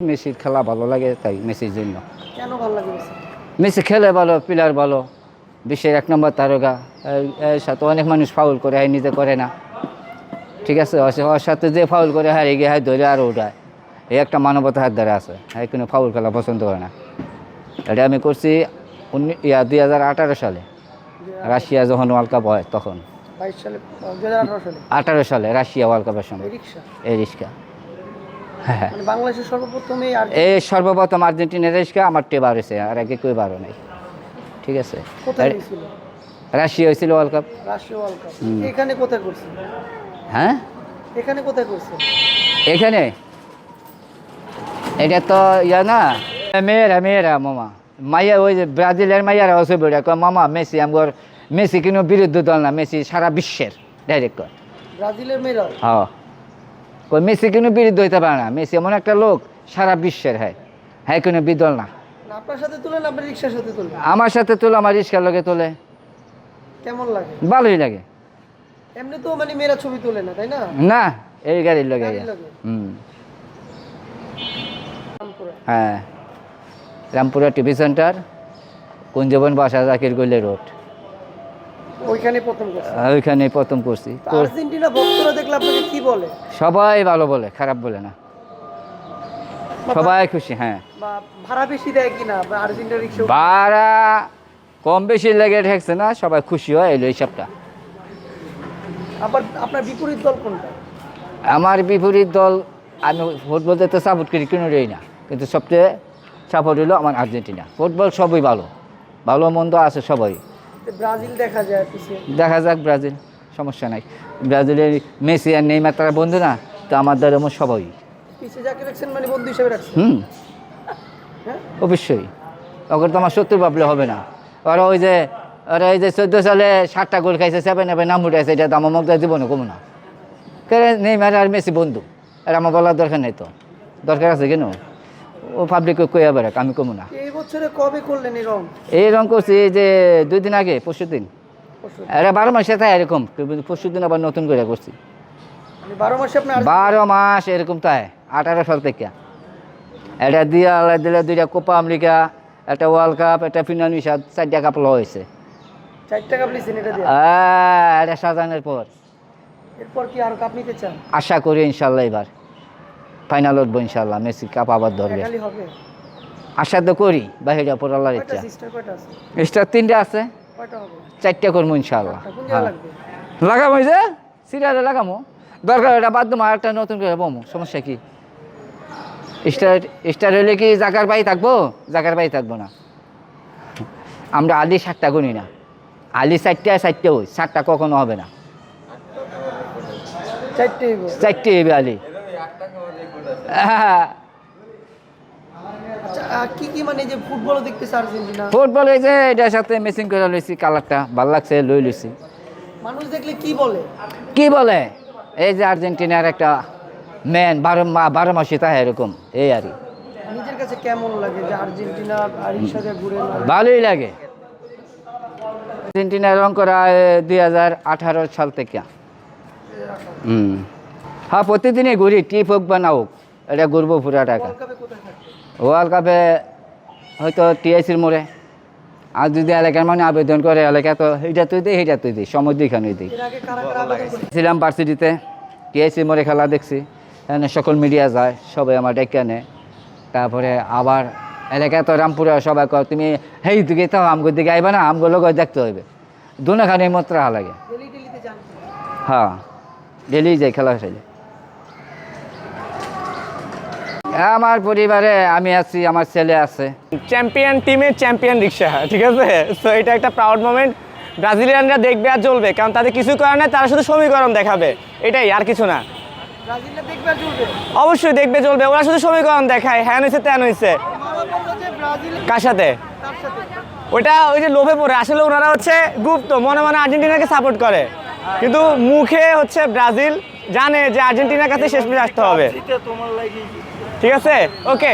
মেসির খেলা ভালো লাগে, তাই মেসির জন্য। কেন ভালো লাগে মেসি? মেসি খেলে ভালো, প্লেয়ার ভালো, বিশ্বের 1 নম্বর তারকা। এর সাথে অনেক মানুষ ফাউল করে, নিজে করে না, ঠিক আছে। ওর সাথে যে ফাউল করে হারিয়ে গিয়ে ধরে আরও উঠায়, এই একটা মানবতা হাত ধরে আছে। কোনো ফাউল খেলা পছন্দ করে না। এটা আমি করছি 2018 সালে, রাশিয়া যখন ওয়ার্ল্ড কাপ হয় তখন। 22 সালে 2018 সালে 18 সালে রাশিয়া ওয়ার্ল্ড কাপের সময়। এই রিক্সা, হ্যাঁ, মানে বাংলাদেশের সর্বপ্রথম এই সর্বপ্রথম আর্জেন্টিনার রিক্সা আমার টে বার হয়েছে, আর আগে কেউ বারো নাই, ঠিক আছে। কোথায় হয়েছিল? রাশিয়া হয়েছিল world cup. Russia world cup এখানে কোথায় করছে? হ্যাঁ, এখানে কোথায় করছে? এখানে এটা তো ইয়া না, মেয়েরা মামা মাইয়া, ওই যে ব্রাজিলের মাইয়ারা হচ্ছে বেড়া কয় মামা মেসি আমার, মেসি কিন্তু বিরুদ্ধ দল না, মেসি সারা বিশ্বের ডাইরেক্ট কয়। ব্রাজিলের মেয়েরা? হ্যাঁ, কই মেসি কিন্তু বিরুদ্ধ হইতে পারে না, মেসি এমন একটা লোক সারা বিশ্বের, হ্যাঁ কোনো বিদল না। আপনার সাথে তুলেন, আপনার রিক্সার সাথে তুলেন? আমার সাথে তোলে, আমার রিক্সার লগে তোলে। কেমন লাগে? ভালোই লাগে। এমনি তো মানে মেয়েরা ছবি তোলে না, তাই না? না, এই গাড়ির লগে। হ্যাঁ, রামপুরা টিভি সেন্টার, কুঞ্জবন বাসা, জাকির গলি রোড, ওইখানে প্রথম করছে? ওইখানে প্রথম করছি। আর্জেন্টিনা ভক্তরা দেখলে আপনাকে কি বলে? সবাই ভালো বলে, খারাপ বলে না, সবাই খুশি। হ্যাঁ, বা ভাড়া বেশি দেয় কিনা আর্জেন্টিনা রিক্সা? ভাড়া কম বেশি লেগে ঠেকছে না, সবাই খুশি হয় এলো হিসাবটা। আবার আপনার বিপরীত দল কোনটা? আমার বিপরীত দল, আমি ফুটবল তো সাপোর্ট করি, কোনো রই না, কিন্তু সবচেয়ে সাপোর্ট হলো আমার আর্জেন্টিনা। ফুটবল সবই ভালো, ভালো মন্দ আছে সবাই। ব্রাজিল দেখা যায় পিছিয়ে। দেখা যাক, ব্রাজিল সমস্যা নাই। ব্রাজিলের মেসি আর নেইমার তারা বন্ধু না, তো আমার দ্বারা সবাই পিছিয়ে যাকে রাখছেন মানে বন্ধু হিসেবে রাখছেন? হ্যাঁ, অবশ্যই। ওকে তো আমার শত্রু ভাবলে হবে না। ওরা ওই যে 14 সালে 7টা গোল খাইছে, 7 নাম উঠেছে, এটা তো আমার মধ্যে জীবনে কমো না। নেইমার আর মেসি বন্ধু, আর আমার বলার দরকার নেই, তো দরকার আছে কেন? ও পাবলিক কইয়া বেড়াক, আমি কমো না। এই বছরে কবে করলেন এই রং? এই রং করছি এই যে 2 দিন আগে, পরশু দিন। এটা 12 মাসে তাই এরকম, পরশু দিন আবার নতুন করে করছি। 12 মাসে আপনার? 12 মাস এরকম তাই, 18 সাল থেকে। এটা দিয়ে আল্লাহ দিলে 2টা কোপা আমেরিকা, একটা ওয়ার্ল্ড কাপ, একটা ফিনাল মিশা, 4টা কাপ লওয়া হয়েছে। 4টা কাপ নিছেন এটা দিয়ে? এটা সাজানোর পর। এরপর কি আর কাপ নিতে চান? আশা করি ইনশাল্লাহ এবার ফাইনাল উঠবো ইনশাল্লাহ, মেসি কাপ আবার ধরবে, খালি হবে আশা তো করি। বাহিরে পর আল্লাহর কয়টা ইচ্ছা। সিস্টার কয়টা আছে? স্টার 3টা আছে, কয়টা হবে? 4টা করবো ইনশাল্লাহ। কোন জায়গা লাগবে? লাগাবো, এই যে সিরিয়ালে লাগামো, দরকার এটা বাদ দেবো, একটা নতুন করে বমো, সমস্যা কি? স্টার হলে কি জাগার বাড়ি থাকবো? জাগার বাড়ি থাকবো না। আমরা আলি 7টা গুনি না, আলি 4টা ওই 7টা কখনো হবে না, 4টে হবে আলি। আচ্ছা, কি কি মানে যে ফুটবলও দেখতেছে আর্জেন্টিনা? ফুটবল এই যে এটার সাথে মেসিং করে লইছি, কালারটা ভালো লাগছে, লই লইছি। মানুষ দেখলে কি বলে? কি বলে? এই যে আর্জেন্টিনার একটা ম্যান, 12 মাসে তাই এরকম, এই আর নিজের কাছে কেমন লাগে যে আর্জেন্টিনা আর সাথে ঘুরে? ভালোই লাগে। আর্জেন্টিনা রং করা 2018 সাল থেকে। হ্যাঁ, প্রতিদিনই ঘুরি, টিপ হোক বা না হোক, এটা ঘুরবো পুরা টাকা। ওয়ার্ল্ড কাপে হয়তো টিআইসির মোড়ে, আর যদি এলাকার মানে আবেদন করে, এলাকা তো এইটা তুই দিই, এইটা তুই দিই, সময় দুইখানেই দিই। ছিলাম ভার্সিটিতে, টিআইসির মোড়ে খেলা দেখছি, এখানে সকল মিডিয়া যায়, সবাই আমার ডেকে আনে। তারপরে আবার এলাকায় তো রামপুরা সবাই কয় তুমি হেই দিকে তাও আমগোর দিকে আইবা না, আমগুলো দেখতে হইবে, দুখানে মাত্র লাগে। হ্যাঁ, ডেলি যাই খেলা খেলে। আমার পরিবারে আমি আছি, আমার ছেলে আছে। চ্যাম্পিয়ন টিমের চ্যাম্পিয়ন রিক্সা, ঠিক আছে। তো এটা একটা প্রাউড মোমেন্ট। ব্রাজিলিয়ানরা দেখবে আর জ্বলবে, কারণ তাদের কিছু করার নাই, তারা শুধু সমীকরণ দেখাবে, এটাই, আর কিছু না। অবশ্যই দেখবে জ্বলবে, ওরা শুধু সমীকরণ দেখায়, হ্যান হয়েছে ত্যান হয়েছে। কার সাথে? ওটা ওই যে লোভে পড়ে, আসলে ওনারা হচ্ছে গুপ্ত মনে মনে আর্জেন্টিনাকে সাপোর্ট করে, কিন্তু মুখে হচ্ছে ব্রাজিল, জানে যে আর্জেন্টিনার কাছে শেষ মেশ আসতে হবে, ঠিক আছে। ওকে।